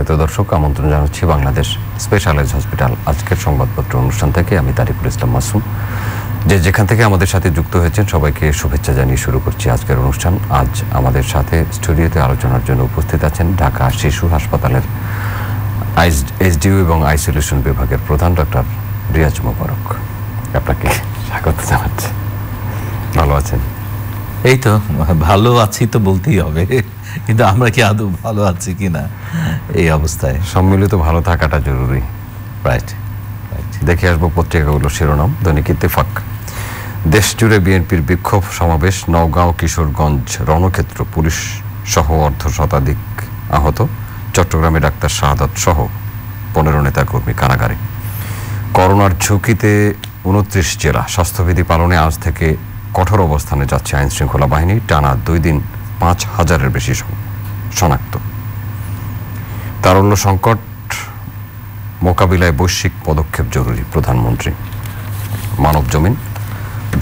সম্মানিত দর্শক, আমন্ত্রণ জানাচ্ছি বাংলাদেশ স্পেশালাইজড হসপিটাল আজকের সংবাদপত্র অনুষ্ঠান থেকে। আমি তারিকুল ইসলাম মাসুম। যেখান থেকে আমাদের সাথে যুক্ত হয়েছেন সবাইকে শুভেচ্ছা জানিয়ে শুরু করছি আজকের অনুষ্ঠান। আজ আমাদের সাথে স্টুডিওতে আলোচনার জন্য উপস্থিত আছেন ঢাকা শিশু হাসপাতালের এইচডিইউ এবং আইসোলেশন বিভাগের প্রধান ডক্টর রিয়াজ মোবারক। আপনাকে স্বাগত জানাচ্ছি। ভালো আছেন? এই তো ভালো আছি তো বলতেই হবে, কিন্তু আমরা কি আদৌ ভালো আছি কিনা এই অবস্থায়? সম্মিলিত ভালো থাকাটা জরুরি। রাইট। দেখে আসবো পত্রিকাগুলোর শিরোনাম। দৈনিক ইত্তেফাক, দেশ জুড়ে বিএনপির বিক্ষোভ সমাবেশ। নওগাঁ, কিশোরগঞ্জ, রণক্ষেত্র, পুলিশ সহ অর্ধশতাধিক আহত। চট্টগ্রামে ডাক্তার শাহাদাত সহ 15 নেতাকর্মী কারাগারে। করোনার ঝুঁকিতে 29 জেলা। স্বাস্থ্যবিধি পালনে আজ থেকে কঠোর অবস্থানে যাচ্ছে আইন শৃঙ্খলা বাহিনী। টানা 2 দিন 5,000-এর বেশি শনাক্ত। তারল্য সংকট মোকাবিলায় বৈশ্বিক পদক্ষেপ জরুরি, প্রধানমন্ত্রী। মানব জমিন,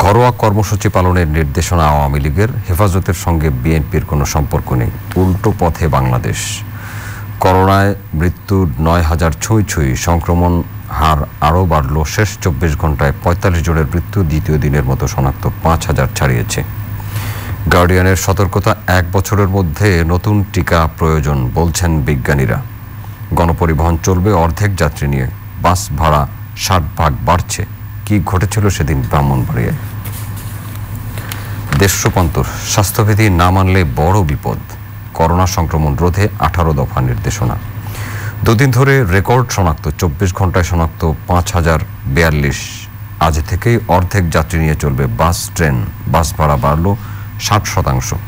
ঘরোয়া কর্মসূচি পালনের নির্দেশনা আওয়ামী লীগের। হেফাজতের সঙ্গে বিএনপির কোনো সম্পর্ক নেই, উল্টো পথে বাংলাদেশ। করোনায় মৃত্যু 9,000 ছুঁই। সংক্রমণ হার আরও বাড়ল। শেষ 24 ঘন্টায় 45 জনের মৃত্যু। দ্বিতীয় দিনের মতো শনাক্ত 5,000 ছাড়িয়েছে। গার্ডিয়ানের সতর্কতা, 1 বছরের মধ্যে নতুন টিকা প্রয়োজন বলছেন বিজ্ঞানীরা। গণপরিবহন চলবে অর্ধেক যাত্রী নিয়ে। বাস ভাড়া 60 বাড়ছে। কি ঘটেছিল সেদিন ব্রাহ্মণবাড়িয়ায়? দেশ রূপান্তর, স্বাস্থ্যবিধি না মানলে বড় বিপদ। করোনা সংক্রমণ রোধে 18 দফা নির্দেশনা। 2 দিন ধরে রেকর্ড শনাক্ত। 24 ঘন্টায় শনাক্ত 5,042। আজ থেকেই অর্ধেক যাত্রী নিয়ে চলবে বাস, ট্রেন। বাস ভাড়া বাড়ল 60%।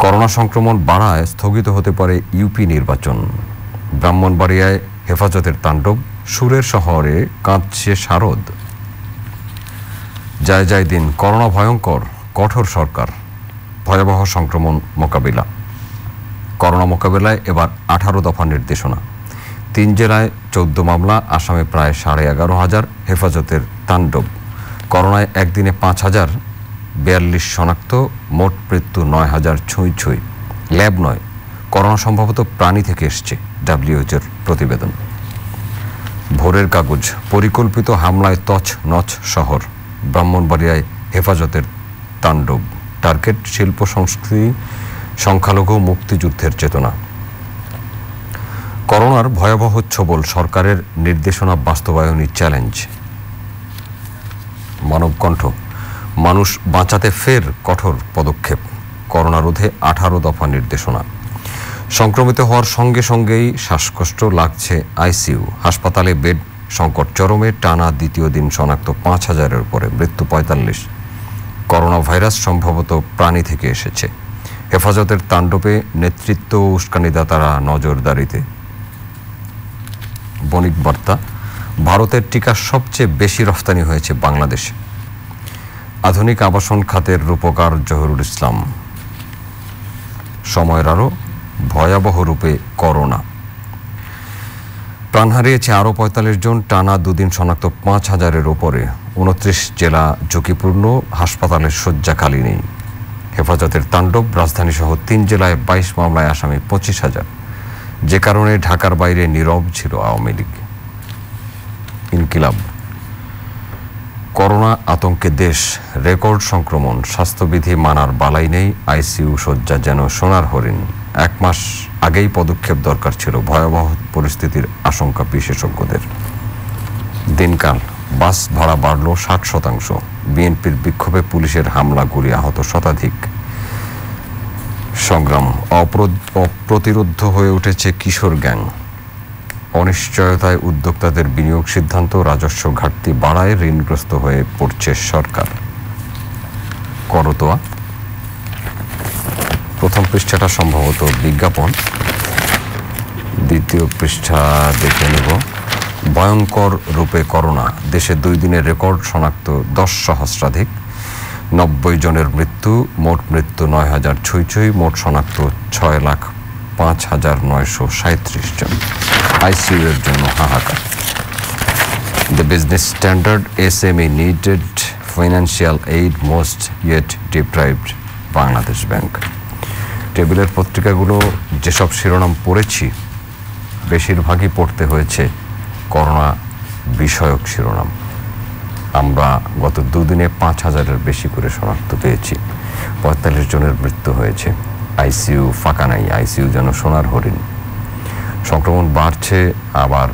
করোনা সংক্রমণ বাড়ায় স্থগিত হতে পারে ইউপি নির্বাচন। ব্রাহ্মণবাড়িয়ায় হেফাজতের তাণ্ডব। সুরের শহরে কাঁদছে শারদ। যায় দিন, করোনা ভয়ঙ্কর, কঠোর সরকার। ভয়াবহ সংক্রমণ মোকাবিলা। করোনা মোকাবিলায় এবার 18 দফা নির্দেশনা। 3 জেলায় 14 মামলা, আসামে প্রায় 11,500। হেফাজতের তাণ্ডব। করোনায় একদিনে 5,042 শনাক্ত। মোট মৃত্যু 9,000 ছুঁই। ল্যাব নয়, করোনা সম্ভবত প্রাণী থেকে এসছে, ডাব্লিউএইচওর প্রতিবেদন। ভোরের কাগজ, পরিকল্পিত হামলায় তছনছ শহর। ব্রাহ্মণবাড়িয়ায় হেফাজতের তাণ্ডব। টার্গেট শিল্প সংস্কৃতি, সংখ্যালঘু, মুক্তিযুদ্ধের চেতনা। করোনার ভয়াবহ ছোবল, সরকারের নির্দেশনা বাস্তবায়নই চ্যালেঞ্জ। মানবকণ্ঠ, মানুষ বাঁচাতে ফের কঠোর পদক্ষেপ। করোনা রোধে 18 দফা নির্দেশনা। সংক্রমিত হওয়ার সঙ্গে সঙ্গেই শ্বাসকষ্ট, লাগছে আইসিইউ। হাসপাতালে বেড সংকট চরমে। টানা দ্বিতীয় দিন শনাক্ত 5,000-এর উপরে, মৃত্যু 45। করোনা ভাইরাস সম্ভবত প্রাণী থেকে এসেছে। হেফাজতের তাণ্ডবে নেতৃত্ব ও উস্কানিদাতারা নজরদারিতে। বণিক বার্তা, ভারতের টিকা সবচেয়ে বেশি রফতানি হয়েছে বাংলাদেশে। আধুনিক আবাসন খাতের রূপকার জহুরুল ইসলাম। সময়ের আরো, ভয়াবহ রূপে করোনা। প্রাণ হারিয়েছে আরও 45 জন। টানা 2 দিন শনাক্ত 5,000-এর ওপরে। 29 জেলা ঝুঁকিপূর্ণ, হাসপাতালের শয্যা খালি নেই। হেফাজতের তাণ্ডব, রাজধানীসহ 3 জেলায় 22 মামলায় আসামি 25,000, যে কারণে ঢাকার বাইরে নীরব ছিল আওয়ামী লীগ। ইনকিলাব, করোনা আতঙ্কে দেশ। রেকর্ড সংক্রমণ, স্বাস্থ্যবিধি মানার বালাই নেই। আইসিইউ শয্যা যেন সোনার হরিণ। 1 মাস আগেই পদক্ষেপ দরকার ছিল। ভয়াবহ পরিস্থিতির আশঙ্কা বিশেষজ্ঞদের। দিনকাল, বাস ভাড়া বাড়ল 60%। বিএনপির বিক্ষোভে পুলিশের হামলা, গুলি, আহত শতাধিক। সংগ্রাম, অপ্রতিরোধ্য হয়ে উঠেছে কিশোর গ্যাং। অনিশ্চয়তায় উদ্যোক্তাদের বিনিয়োগ সিদ্ধান্ত। রাজস্ব ঘাটতি বাড়ায় ঋণগ্রস্ত হয়ে পড়ছে সরকার। করতোয়া, প্রথম পৃষ্ঠাটা সম্ভবত বিজ্ঞাপন। দ্বিতীয় পৃষ্ঠা দেখে নেব। ভয়ঙ্কর রূপে করোনা, দেশে 2 দিনের রেকর্ড শনাক্ত 10 সহস্রাধিক। 90 জনের মৃত্যু। মোট মৃত্যু 9,000 ছুঁই। মোট শনাক্ত 6,05,937 জন। আইসিইউ এর জন্য হাহাকার। The business standard, SME needed financial aid most yet deprived Bangladesh bank. টেবিলের পত্রিকাগুলো যেসব শিরোনাম পড়েছি বেশিরভাগই পড়তে হয়েছে করোনা বিষয়ক শিরোনাম। আমরা গত দুদিনে 5,000-এর বেশি করে শনাক্ত পেয়েছি। 45 জনের মৃত্যু হয়েছে। আইসিইউ ফাঁকা নাই, আইসিইউ যেন সোনার হরিণ। সংক্রমণ বাড়ছে, আবার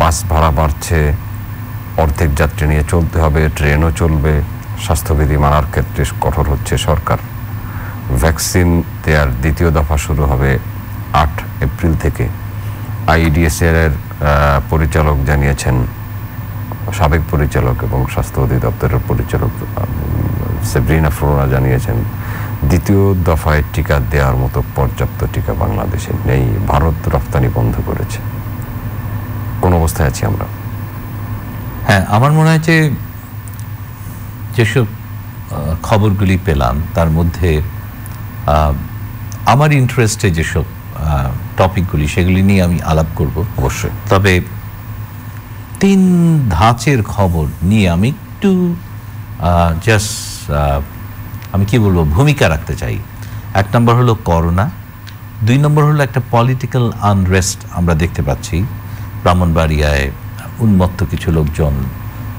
বাস ভাড়া বাড়ছে, অর্ধেক যাত্রী নিয়ে চলতে হবে, ট্রেনও চলবে। স্বাস্থ্যবিধি মানার ক্ষেত্রে কঠোর হচ্ছে সরকার। ভ্যাকসিন দেওয়ার দ্বিতীয় দফা শুরু হবে 8 এপ্রিল থেকে। আইইডিএসএর পরিচালক জানিয়েছেন, সাবেক পরিচালক এবং স্বাস্থ্য অধিদপ্তরের পরিচালক সাবরিনা ফ্লোরা জানিয়েছেন, দ্বিতীয় দফায় টিকা দেওয়ার মতো পর্যাপ্ত টিকা বাংলাদেশে নেই। ভারত রপ্তানি বন্ধ করেছে। কোন অবস্থায় আছি আমরা? হ্যাঁ, আমার মনে হয় যে যেসব খবরগুলি পেলাম তার মধ্যে আমার ইন্টারেস্টে যেসব টপিকগুলি সেগুলি নিয়ে আমি আলাপ করব অবশ্যই। তবে 3 ধাঁচের খবর নিয়ে আমি একটু আমি কি বলবো, ভূমিকা রাখতে চাই। 1 নম্বর হলো করোনা, 2 নম্বর হলো একটা পলিটিক্যাল আনরেস্ট আমরা দেখতে পাচ্ছি ব্রাহ্মণবাড়িয়ায়, উন্মত্ত কিছু লোকজন,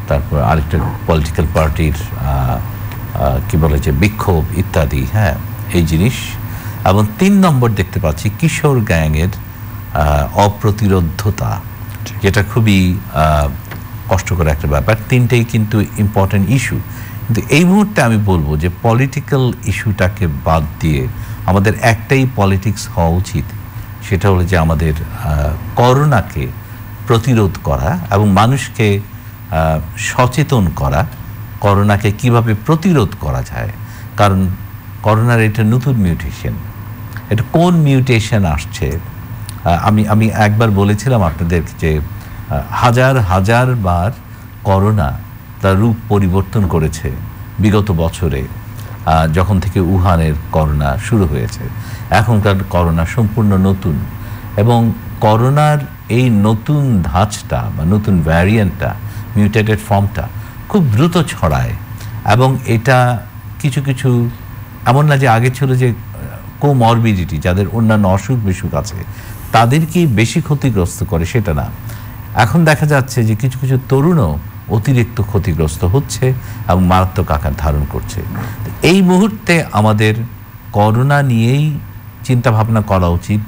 তারপর আরেকটা পলিটিক্যাল পার্টির কি বলে যে বিক্ষোভ ইত্যাদি, হ্যাঁ এই জিনিস। এবং 3 নম্বর দেখতে পাচ্ছি কিশোর গ্যাংয়ের অপ্রতিরোধ্যতা, যেটা খুবই কষ্টকর একটা ব্যাপার। 3টেই কিন্তু ইম্পর্টেন্ট ইস্যু, কিন্তু এই মুহূর্তে আমি বলবো যে পলিটিক্যাল ইস্যুটাকে বাদ দিয়ে আমাদের একটাই পলিটিক্স হওয়া উচিত, সেটা হলো যে আমাদের করোনাকে প্রতিরোধ করা এবং মানুষকে সচেতন করা, করোনাকে কিভাবে প্রতিরোধ করা যায়। কারণ করোনার এটা নতুন মিউটেশন, এটা কোন মিউটেশন আসছে। আমি একবার বলেছিলাম আপনাদের যে হাজার হাজার বার করোনা তার রূপ পরিবর্তন করেছে বিগত বছরে, যখন থেকে উহানের করোনা শুরু হয়েছে। এখনকার করোনা সম্পূর্ণ নতুন, এবং করোনার এই নতুন ধাঁচটা বা নতুন ভ্যারিয়েন্টটা, মিউটেটেড ফর্মটা খুব দ্রুত ছড়ায়। এবং এটা কিছু কিছু এমন না যে আগে ছিল যে কোমরবিডিটি, যাদের অন্যান্য অসুখ বিসুখ আছে তাদেরকেই বেশি ক্ষতিগ্রস্ত করে, সেটা না। এখন দেখা যাচ্ছে যে কিছু কিছু তরুণও অতিরিক্ত ক্ষতিগ্রস্ত হচ্ছে এবং মারাত্মক আকার ধারণ করছে। এই মুহূর্তে আমাদের করোনা নিয়েই চিন্তা ভাবনা করা উচিত।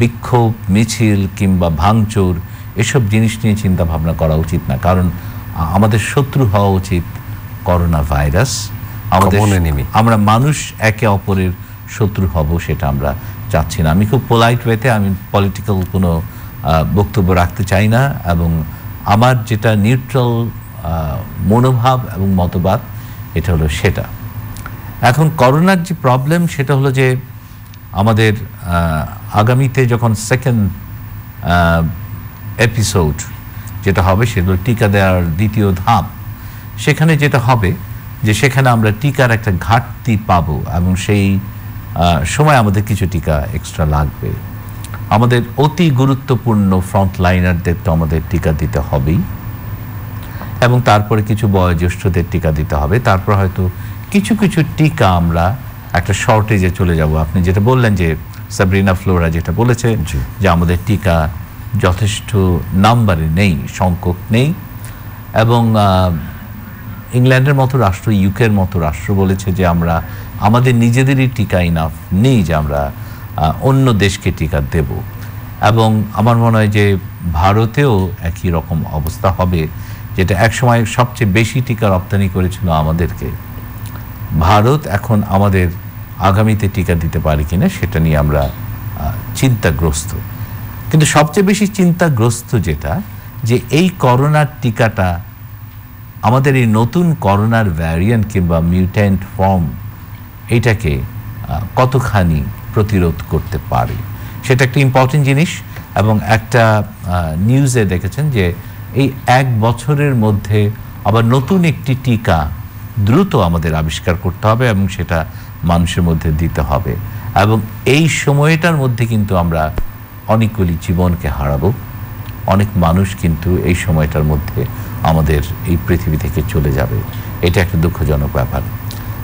বিক্ষোভ, মিছিল কিংবা ভাঙচুর এসব জিনিস নিয়ে চিন্তা ভাবনা করা উচিত না। কারণ আমাদের শত্রু হওয়া উচিত করোনা ভাইরাস। আমরা মানুষ একে অপরের শত্রু হব, সেটা আমরা চাচ্ছি না। আমি খুব পোলাইট ওয়েতে, আমি পলিটিক্যাল কোনো বক্তব্য রাখতে চাই না, এবং আমার যেটা নিউট্রাল মনোভাব এবং মতবাদ এটা হলো সেটা। এখন করোনার যে প্রবলেম সেটা হলো যে আমাদের আগামীতে যখন সেকেন্ড এপিসোড যেটা হবে সেটা হলো টিকা দেওয়ার দ্বিতীয় ধাপ। সেখানে যেটা হবে যে সেখানে আমরা টিকার একটা ঘাটতি পাবো, এবং সেই সময় আমাদের কিছু টিকা এক্সট্রা লাগবে। আমাদের অতি গুরুত্বপূর্ণ ফ্রন্টলাইনারদের তো আমাদের টিকা দিতে হবেই, এবং তারপরে কিছু বয়োজ্যেষ্ঠদের টিকা দিতে হবে। তারপর হয়তো কিছু কিছু টিকা আমরা একটা শর্টেজে চলে যাব। আপনি যেটা বললেন যে সাবরিনা ফ্লোরা যেটা বলেছে যে আমাদের টিকা যথেষ্ট নাম্বারে নেই, সংখ্যক নেই, এবং ইংল্যান্ডের মতো রাষ্ট্র, ইউকের মতো রাষ্ট্র বলেছে যে আমরা আমাদের নিজেদেরই টিকা ইনাফ নেই যে আমরা অন্য দেশকে টিকা দেব। এবং আমার মনে হয় যে ভারতেও একই রকম অবস্থা হবে, যেটা একসময় সবচেয়ে বেশি টিকা রপ্তানি করেছিল আমাদেরকে। ভারত এখন আমাদের আগামীতে টিকা দিতে পারে কিনা সেটা নিয়ে আমরা চিন্তাগ্রস্ত। কিন্তু সবচেয়ে বেশি চিন্তাগ্রস্ত যেটা, যে এই করোনার টিকাটা আমাদের এই নতুন করোনার ভ্যারিয়েন্ট কিংবা মিউট্যান্ট ফর্ম এইটাকে কতখানি প্রতিরোধ করতে পারে, সেটা একটা ইম্পর্টেন্ট জিনিস। এবং একটা নিউজে দেখেছেন যে এই 1 বছরের মধ্যে আবার নতুন একটি টিকা দ্রুত আমাদের আবিষ্কার করতে হবে এবং সেটা মানুষের মধ্যে দিতে হবে। এবং এই সময়টার মধ্যে কিন্তু আমরা অনেকগুলি জীবনকে হারাবো, অনেক মানুষ কিন্তু এই সময়টার মধ্যে আমাদের এই পৃথিবী থেকে চলে যাবে। এটা একটা দুঃখজনক ব্যাপার।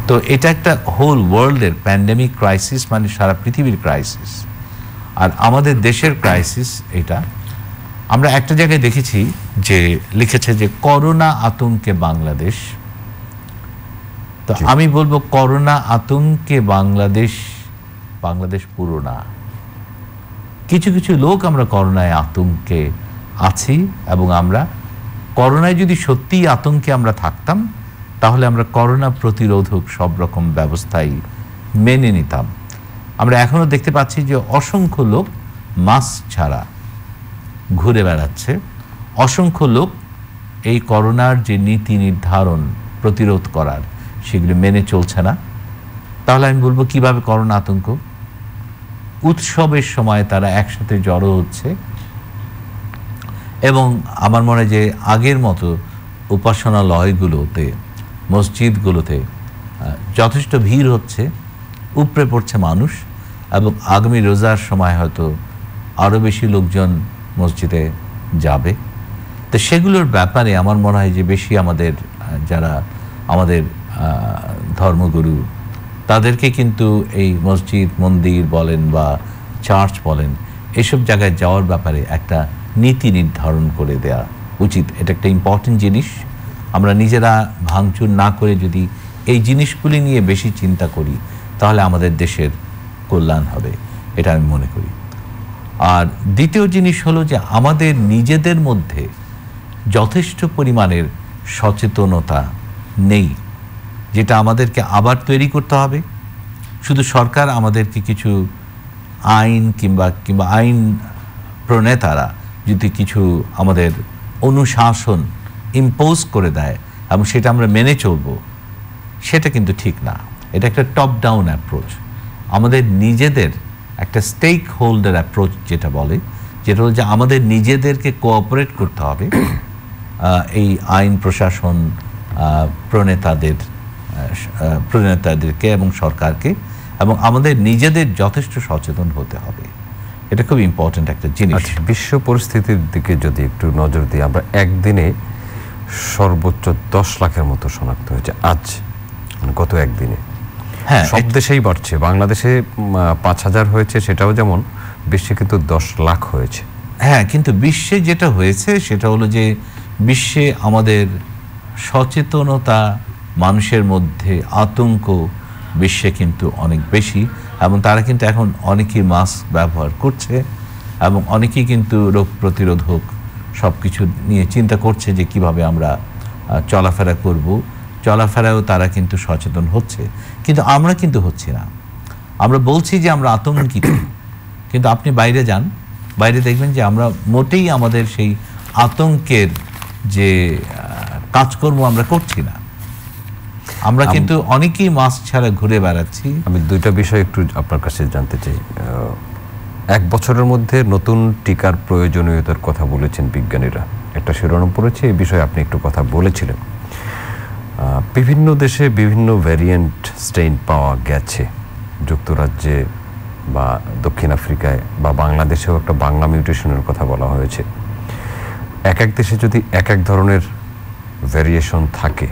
তো এটা একটা হোল ওয়ার্ল্ডের প্যান্ডেমিক ক্রাইসিস, মানে সারা পৃথিবীর ক্রাইসিস। আর আমাদের দেশের ক্রাইসিস এটা। আমরা একটা জায়গায় দেখেছি যে লিখেছে যে করোনা আতঙ্কে বাংলাদেশ। তো আমি বলবো করোনা আতঙ্কে বাংলাদেশ পুরো না। কিছু কিছু লোক আমরা করোনায় আতঙ্কে আছি, এবং আমরা করোনায় যদি সত্যিই আতঙ্কে আমরা থাকতাম তাহলে আমরা করোনা প্রতিরোধক সব রকম ব্যবস্থাই মেনে নিতাম। আমরা এখনো দেখতে পাচ্ছি যে অসংখ্য লোক মাস্ক ছাড়া ঘুরে বেড়াচ্ছে, অসংখ্য লোক এই করোনার যে নীতি নির্ধারণ প্রতিরোধ করার সেগুলো মেনে চলছে না। তাহলে আমি বলবো কিভাবে করোনা আতঙ্ক? উৎসবের সময় তারা একসাথে জড়ো হচ্ছে, এবং আমার মনে হয় যে আগের মতো উপাসনালয়গুলোতে, মসজিদগুলোতে যথেষ্ট ভিড় হচ্ছে, উপড়ে পড়ছে মানুষ, এবং আগামী রোজার সময় হয়তো আরও বেশি লোকজন মসজিদে যাবে। তো সেগুলোর ব্যাপারে আমার মনে হয় যে বেশি আমাদের যারা আমাদের ধর্মগুরু তাদেরকে কিন্তু এই মসজিদ মন্দির বলেন বা চার্চ বলেন এসব জায়গায় যাওয়ার ব্যাপারে একটা নীতি নির্ধারণ করে দেয়া উচিত। এটা একটা ইম্পর্টেন্ট জিনিস। আমরা নিজেরা ভাঙচুর না করে যদি এই জিনিসগুলি নিয়ে বেশি চিন্তা করি তাহলে আমাদের দেশের কল্যাণ হবে, এটা আমি মনে করি। আর দ্বিতীয় জিনিস হলো যে আমাদের নিজেদের মধ্যে যথেষ্ট পরিমাণের সচেতনতা নেই, যেটা আমাদেরকে আবার তৈরি করতে হবে। শুধু সরকার আমাদেরকে কিছু আইন কিংবা আইন প্রণেতারা যদি কিছু আমাদের অনুশাসন ইম্পোজ করে দেয় এবং সেটা আমরা মেনে চলব, সেটা কিন্তু ঠিক না। এটা একটা টপ ডাউন অ্যাপ্রোচ। আমাদের নিজেদের একটা স্টেক হোল্ডার অ্যাপ্রোচ যেটা বলে, যেটা হল যে আমাদের নিজেদেরকে কোঅপারেট করতে হবে এই আইন প্রশাসন প্রণেতাদেরকে এবং সরকারকে, এবং আমাদের নিজেদের যথেষ্ট সচেতন হতে হবে। এটা খুব ইম্পর্টেন্ট একটা জিনিস। বিশ্ব পরিস্থিতির দিকে যদি একটু নজর দিই, আমরা একদিনে সর্বোচ্চ 10 লাখের মতো শনাক্ত হয়েছে আজ, গত একদিনে। হ্যাঁ, সব দেশেই বাড়ছে। বাংলাদেশে 5,000 হয়েছে, সেটাও যেমন, বিশ্বে কিন্তু 10 লাখ হয়েছে। হ্যাঁ, কিন্তু বিশ্বে যেটা হয়েছে সেটা হলো যে বিশ্বে আমাদের সচেতনতা, মানুষের মধ্যে আতঙ্ক বিশ্বে কিন্তু অনেক বেশি, এবং তারা কিন্তু এখন অনেকেই মাস্ক ব্যবহার করছে, এবং অনেকেই কিন্তু রোগ প্রতিরোধক সব কিছু নিয়ে চিন্তা করছে যে কিভাবে আমরা চলাফেরা করব। চলাফেরাও তারা কিন্তু সচেতন হচ্ছে, কিন্তু আমরা কিন্তু হচ্ছি না। আমরা বলছি যে আমরা আতঙ্কিত, কিন্তু আপনি বাইরে যান, বাইরে দেখবেন যে আমরা মোটেই আমাদের সেই আতঙ্কের যে কাজকর্ম আমরা করছি না। আমরা কিন্তু অনেকেই মাস্ক ছাড়া ঘুরে বেড়াচ্ছি। আমি দুইটা বিষয় একটু আপনার কাছে জানতে চাই। 1 বছরের মধ্যে নতুন টিকার প্রয়োজনীয়তার কথা বলেছেন বিজ্ঞানীরা, একটা শিরোনাম পড়েছে, এই বিষয়ে আপনি একটু কথা বলেছিলেন। বিভিন্ন দেশে বিভিন্ন ভ্যারিয়েন্ট স্ট্রেইন পাওয়া গেছে, যুক্তরাজ্যে বা দক্ষিণ আফ্রিকায় বা বাংলাদেশেও একটা বাংলা মিউটেশনের কথা বলা হয়েছে। এক এক দেশে যদি এক এক ধরনের ভ্যারিয়েশন থাকে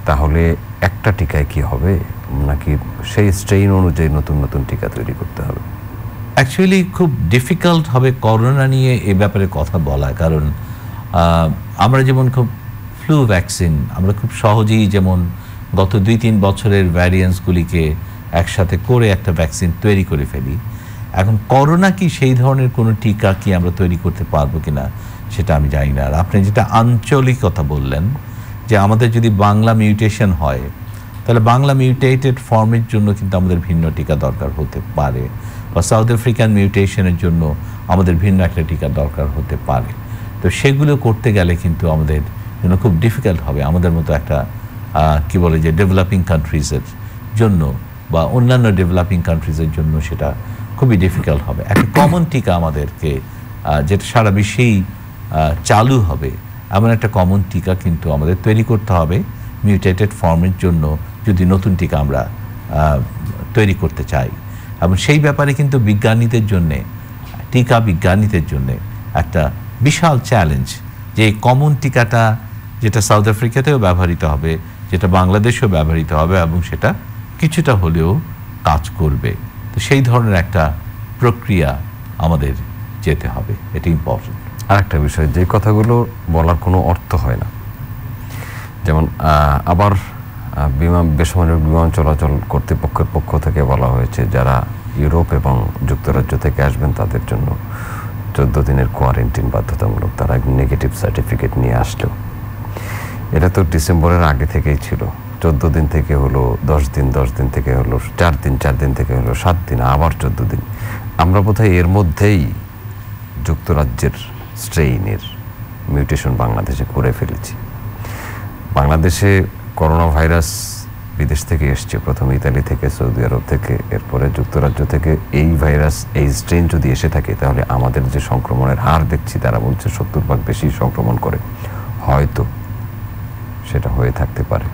তাহলে একটা টিকায় কি হবে, নাকি সেই স্ট্রেইন অনুযায়ী নতুন নতুন টিকা তৈরি করতে হবে? অ্যাকচুয়ালি খুব ডিফিকাল্ট হবে করোনা নিয়ে এ ব্যাপারে কথা বলা, কারণ আমরা যেমন খুব ফ্লু ভ্যাকসিন আমরা খুব সহজেই যেমন গত 2-3 বছরের ভ্যারিয়েন্টসগুলিকে একসাথে করে একটা ভ্যাকসিন তৈরি করে ফেলি। এখন করোনা কি সেই ধরনের কোনো টিকা কি আমরা তৈরি করতে পারবো কিনা সেটা আমি জানি না। আর আপনি যেটা আঞ্চলিকতা বললেন যে আমাদের যদি বাংলা মিউটেশন হয় তাহলে বাংলা মিউটেটেড ফর্মের জন্য কিন্তু আমাদের ভিন্ন টিকা দরকার হতে পারে, বা সাউথ আফ্রিকান মিউটেশনের জন্য আমাদের ভিন্ন একটা টিকা দরকার হতে পারে। তো সেগুলো করতে গেলে কিন্তু আমাদের জন্য খুব ডিফিকাল্ট হবে। আমাদের মতো একটা কি বলে যে ডেভেলপিং কান্ট্রিজের জন্য বা অন্যান্য ডেভেলপিং কান্ট্রিজের জন্য সেটা খুবই ডিফিকাল্ট হবে। একটা কমন টিকা আমাদেরকে যেটা সারা বিশ্বেই চালু হবে, এমন একটা কমন টিকা কিন্তু আমাদের তৈরি করতে হবে মিউটেটেড ফর্মের জন্য, যদি নতুন টিকা আমরা তৈরি করতে চাই। এবং সেই ব্যাপারে কিন্তু বিজ্ঞানীদের জন্যে, টিকা বিজ্ঞানীদের জন্যে একটা বিশাল চ্যালেঞ্জ, যে এই কমন টিকাটা যেটা সাউথ আফ্রিকাতেও ব্যবহৃত হবে, যেটা বাংলাদেশেও ব্যবহৃত হবে এবং সেটা কিছুটা হলেও কাজ করবে। তো সেই ধরনের একটা প্রক্রিয়া আমাদের যেতে হবে, এটা ইম্পর্টেন্ট। আর একটা বিষয়, যে কথাগুলো বলার কোনো অর্থ হয় না, যেমন আবার বেসামরিক বিমান চলাচল কর্তৃপক্ষের পক্ষ থেকে বলা হয়েছে যারা ইউরোপ এবং যুক্তরাজ্য থেকে আসবেন তাদের জন্য 14 দিনের কোয়ারেন্টাইন বাধ্যতামূলক, তারা নেগেটিভ সার্টিফিকেট নিয়ে আসলেও। এটা তো ডিসেম্বরের আগে থেকেই ছিল। 14 দিন থেকে হলো 10 দিন, 10 দিন থেকে হলো 4 দিন, 4 দিন থেকে হলো 7 দিন, আবার 14 দিন। আমরা বোধহয় এর মধ্যেই যুক্তরাজ্যের স্ট্রেইনের মিউটেশন বাংলাদেশে করে ফেলেছি। বাংলাদেশে করোনা ভাইরাস বিদেশ থেকে এসছে, প্রথমে ইতালি থেকে, সৌদি আরব থেকে, এরপরে যুক্তরাজ্য থেকে। এই ভাইরাস, এই স্ট্রেন যদি এসে থাকে তাহলে আমাদের যে সংক্রমণের হার দেখছি, তারা বলছে 70% বেশি সংক্রমণ করে, হয়তো সেটা হয়ে থাকতে পারে।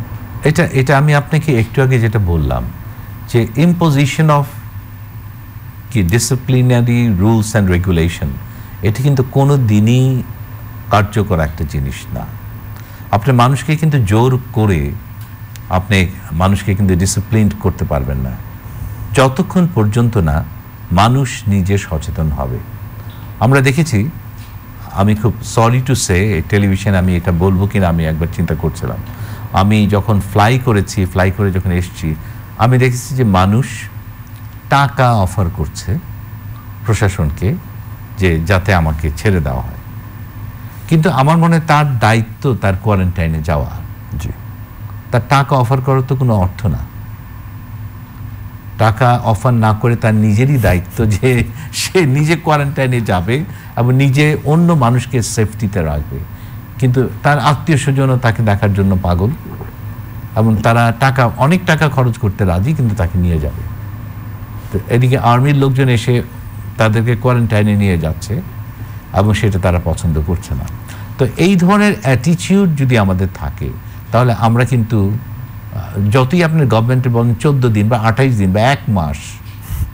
এটা আমি আপনাকে একটু আগে যেটা বললাম, যে ইম্পোজিশন অফ কি ডিসিপ্লিনারি রুলস অ্যান্ড রেগুলেশন, এটা কিন্তু কোনো দিনই কার্যকর একটা জিনিস না। আপনি মানুষকে কিন্তু জোর করে আপনি মানুষকে কিন্তু ডিসিপ্লিন করতে পারবেন না যতক্ষণ পর্যন্ত না মানুষ নিজে সচেতন হবে। আমরা দেখেছি, আমি খুব সরি টু সে, টেলিভিশনে আমি এটা বলবো কিনা আমি একবার চিন্তা করছিলাম। আমি যখন ফ্লাই করে যখন এসেছি, আমি দেখেছি যে মানুষ টাকা অফার করছে প্রশাসনকে যে যাতে আমাকে ছেড়ে দেওয়া হয়, কিন্তু আমার মনে হয় তার দায়িত্ব তার কোয়ারেন্টাইনে যাওয়া। জি, তার টাকা অফার করার তো কোনো অর্থ না। টাকা অফার না করে তার নিজেরই দায়িত্ব যে সে নিজে কোয়ারেন্টাইনে যাবে এবং নিজে অন্য মানুষকে সেফটিতে রাখবে। কিন্তু তার আত্মীয় স্বজনও তাকে দেখার জন্য পাগল এবং তারা অনেক টাকা খরচ করতে রাজি, কিন্তু তাকে নিয়ে যাবে। তো এদিকে আর্মির লোকজন এসে তাদেরকে কোয়ারেন্টাইনে নিয়ে যাচ্ছে এবং সেটা তারা পছন্দ করছে না। তো এই ধরনের অ্যাটিটিউড যদি আমাদের থাকে, তাহলে আমরা কিন্তু যতই আপনার গভর্নমেন্টে বলেন 14 দিন বা 28 দিন বা 1 মাস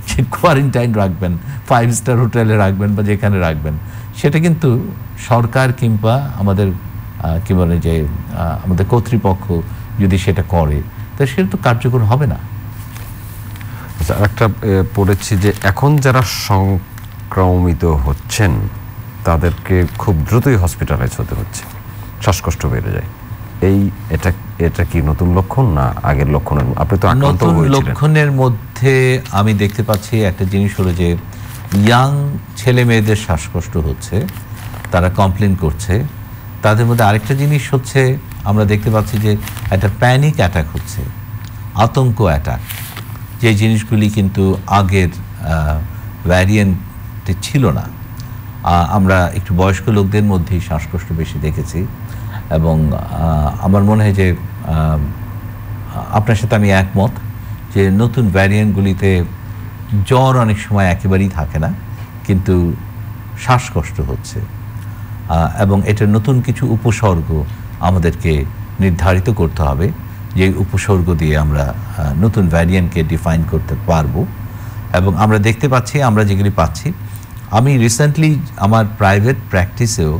যে কোয়ারেন্টাইন রাখবেন, 5 স্টার হোটেলে রাখবেন বা যেখানে রাখবেন, সেটা কিন্তু সরকার কিংবা আমাদের কি বলে যে আমাদের কর্তৃপক্ষ যদি সেটা করে, তা সেটা তো কার্যকর হবে না। আচ্ছা, একটা পড়েছি যে এখন যারা সংক্রমিত হচ্ছেন তাদেরকে খুব দ্রুতই হসপিটালাইজ হতে হচ্ছে, শ্বাসকষ্ট বেড়ে যায়। এটা কি নতুন লক্ষণ না আগের লক্ষণের? আপনি তো আক্রান্ত হয়েছিলেন। নতুন লক্ষণের মধ্যে আমি দেখতে পাচ্ছি একটা জিনিস হলো যে ইয়াং ছেলে মেয়েদের শ্বাসকষ্ট হচ্ছে, তারা কমপ্লেন করছে। তাদের মধ্যে আরেকটা জিনিস হচ্ছে, আমরা দেখতে পাচ্ছি যে একটা প্যানিক অ্যাটাক হচ্ছে, আতঙ্ক অ্যাটাক, যে জিনিসগুলি কিন্তু আগের ভ্যারিয়েন্টে ছিল না। আমরা একটু বয়স্ক লোকদের মধ্যেই শ্বাসকষ্ট বেশি দেখেছি এবং আমার মনে হয় যে আপনার সাথে আমি একমত যে নতুন ভ্যারিয়েন্টগুলিতে জ্বর অনেক সময় একেবারেই থাকে না, কিন্তু শ্বাসকষ্ট হচ্ছে এবং এটার নতুন কিছু উপসর্গ আমাদেরকে নির্ধারিত করতে হবে, যে উপসর্গ দিয়ে আমরা নতুন ভ্যারিয়েন্টকে ডিফাইন করতে পারবো। এবং আমরা দেখতে পাচ্ছি, আমরা যেগুলি পাচ্ছি, আমি রিসেন্টলি আমার প্রাইভেট প্র্যাকটিসেও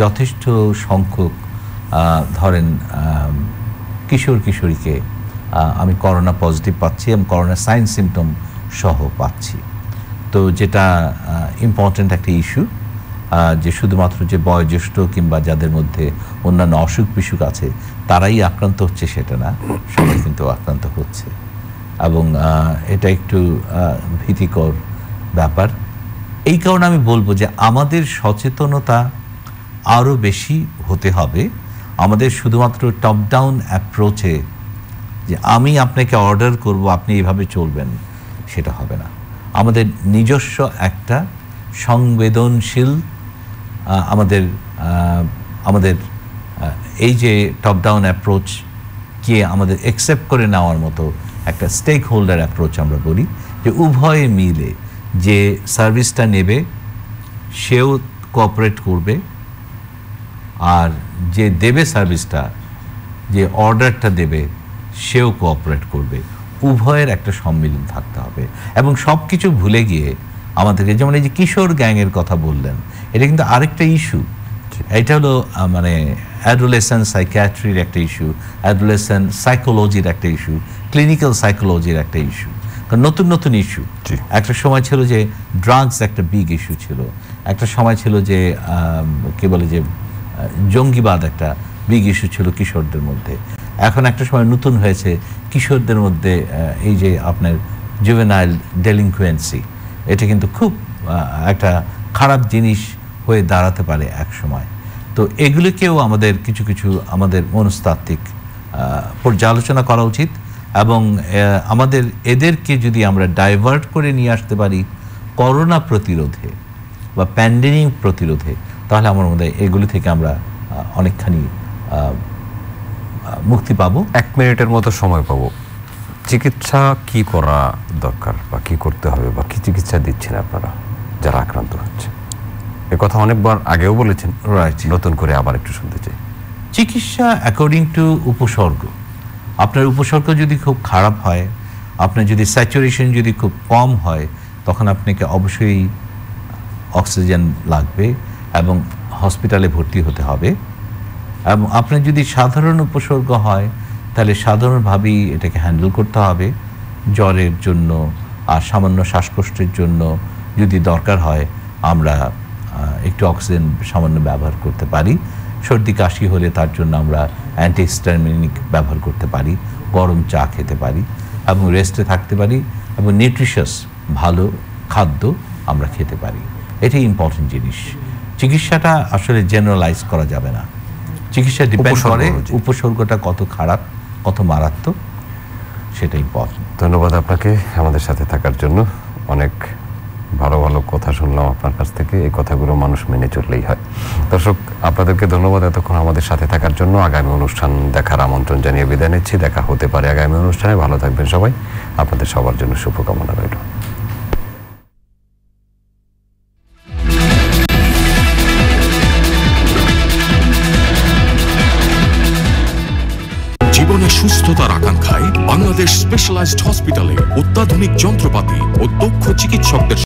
যথেষ্ট সংখ্যক ধরেন কিশোরীকে আমি করোনা পজিটিভ পাচ্ছি এবং করোনা সাইন সিমটম সহ পাচ্ছি। তো যেটা ইম্পর্ট্যান্ট একটা ইস্যু, যে শুধুমাত্র যে বয়োজ্যেষ্ঠ কিংবা যাদের মধ্যে অন্যান্য অসুখ বিসুখ আছে তারাই আক্রান্ত হচ্ছে সেটা না, সবাই কিন্তু আক্রান্ত হচ্ছে এবং এটা একটু ভীতিকর ব্যাপার। এই কারণে আমি বলবো যে আমাদের সচেতনতা আরও বেশি হতে হবে। আমাদের শুধুমাত্র টপ ডাউন অ্যাপ্রোচে যে আমি আপনাকে অর্ডার করব আপনি এইভাবে চলবেন, সেটা হবে না। আমাদের নিজস্ব একটা সংবেদনশীল আমাদের এই যে টপ ডাউন অ্যাপ্রোচকে আমাদের অ্যাকসেপ্ট করে নেওয়ার মতো একটা স্টেক হোল্ডার অ্যাপ্রোচ আমরা বলি, যে উভয়ে মিলে যে সার্ভিসটা নেবে সেও কোঅপারেট করবে, আর যে দেবে সার্ভিসটা, যে অর্ডারটা দেবে সেও কোঅপারেট করবে। উভয়ের একটা সম্মিলন থাকতে হবে এবং সব কিছু ভুলে গিয়ে আমাদেরকে, যেমন এই যে কিশোর গ্যাংয়ের কথা বললেন, এটা কিন্তু আরেকটা ইস্যু। এটা হলো মানে অ্যাডোলেসেন্ট সাইকিয়াট্রির একটা ইস্যু, অ্যাডোলেসেন্ট সাইকোলজির একটা ইস্যু, ক্লিনিক্যাল সাইকোলজির একটা ইস্যু। নতুন নতুন ইস্যু। একটা সময় ছিল যে ড্রাগস একটা বিগ ইস্যু ছিল, একটা সময় ছিল যে কি বলে যে জঙ্গিবাদ একটা বিগ ইস্যু ছিল কিশোরদের মধ্যে। এখন একটা সময় নতুন হয়েছে কিশোরদের মধ্যে এই যে আপনার জুভেনাইল ডেলিনকুয়েন্সি, এটা কিন্তু খুব একটা খারাপ জিনিস হয়ে দাঁড়াতে পারে এক সময়। তো এগুলিকেও আমাদের কিছু কিছু আমাদের মনস্তাত্ত্বিক পর্যালোচনা করা উচিত, এবং আমাদের এদেরকে যদি আমরা ডাইভার্ট করে নিয়ে আসতে পারি করোনা প্রতিরোধে বা প্যান্ডেমিক প্রতিরোধে, তাহলে আমার মনে হয় এগুলি থেকে আমরা অনেকখানি মুক্তি পাবো। 1 মিনিটের মতো সময় পাবো। চিকিৎসা কি করা দরকার বা কি করতে হবে বা কি চিকিৎসা দিচ্ছেন আপনারা যারা আক্রান্ত হচ্ছে? এ কথা অনেকবার আগেও বলেছেন, রাইট, নতুন করে আবার একটু শুনতে চাই। চিকিৎসা অ্যাকর্ডিং টু উপসর্গ। আপনার উপসর্গ যদি খুব খারাপ হয়, আপনার যদি স্যাচুরেশন যদি খুব কম হয়, তখন আপনাকে অবশ্যই অক্সিজেন লাগবে এবং হসপিটালে ভর্তি হতে হবে। এবং আপনার যদি সাধারণ উপসর্গ হয়, তাহলে সাধারণভাবেই এটাকে হ্যান্ডেল করতে হবে। জ্বরের জন্য আর সামান্য শ্বাসকষ্টের জন্য যদি দরকার হয়, আমরা একটু অক্সিজেন সামান্য ব্যবহার করতে পারি। সর্দি কাশি হলে তার জন্য আমরা অ্যান্টিহিস্টামিনিক ব্যবহার করতে পারি, গরম চা খেতে পারি এবং রেস্টে থাকতে পারি, এবং নিউট্রিশাস ভালো খাদ্য আমরা খেতে পারি। এটাই ইম্পর্টেন্ট জিনিস। চিকিৎসাটা আসলে জেনারেলাইজ করা যাবে না। চিকিৎসা ডিপেন্ড করে উপসর্গটা কত খারাপ, কত মারাত্মক, সেটা ইম্পর্টেন্ট। ধন্যবাদ আপনাকে আমাদের সাথে থাকার জন্য। অনেক ভালো ভালো কথা শুনলাম আপনার কাছ থেকে। এই কথাগুলো মানুষ মেনে চললেই হয়। দর্শক, আপনাদেরকে ধন্যবাদ এতক্ষণ আমাদের সাথে থাকার জন্য। আগামী অনুষ্ঠান দেখার আমন্ত্রণ জানিয়ে বিদায় নিচ্ছি। দেখা হতে পারে আগামী অনুষ্ঠানে। ভালো থাকবেন সবাই। আপনাদের সবার জন্য শুভকামনা রইল। জীবনের সুস্থতার আকাঙ্ক্ষায় বাংলাদেশ স্পেশালাইজড হসপিটালে অত্যাধুনিক যন্ত্রপাতি ও দক্ষ চিকিৎসকদের